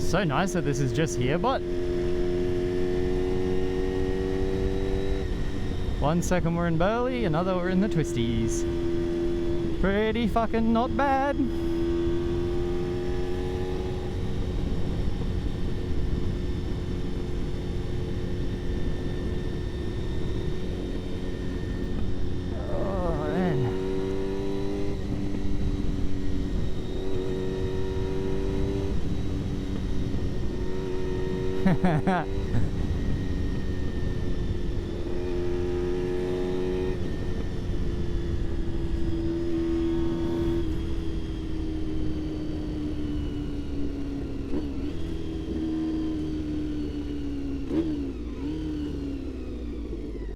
So nice that this is just here, but 1 second we're in Burleigh, another we're in the twisties. Pretty fucking not bad. Oh man.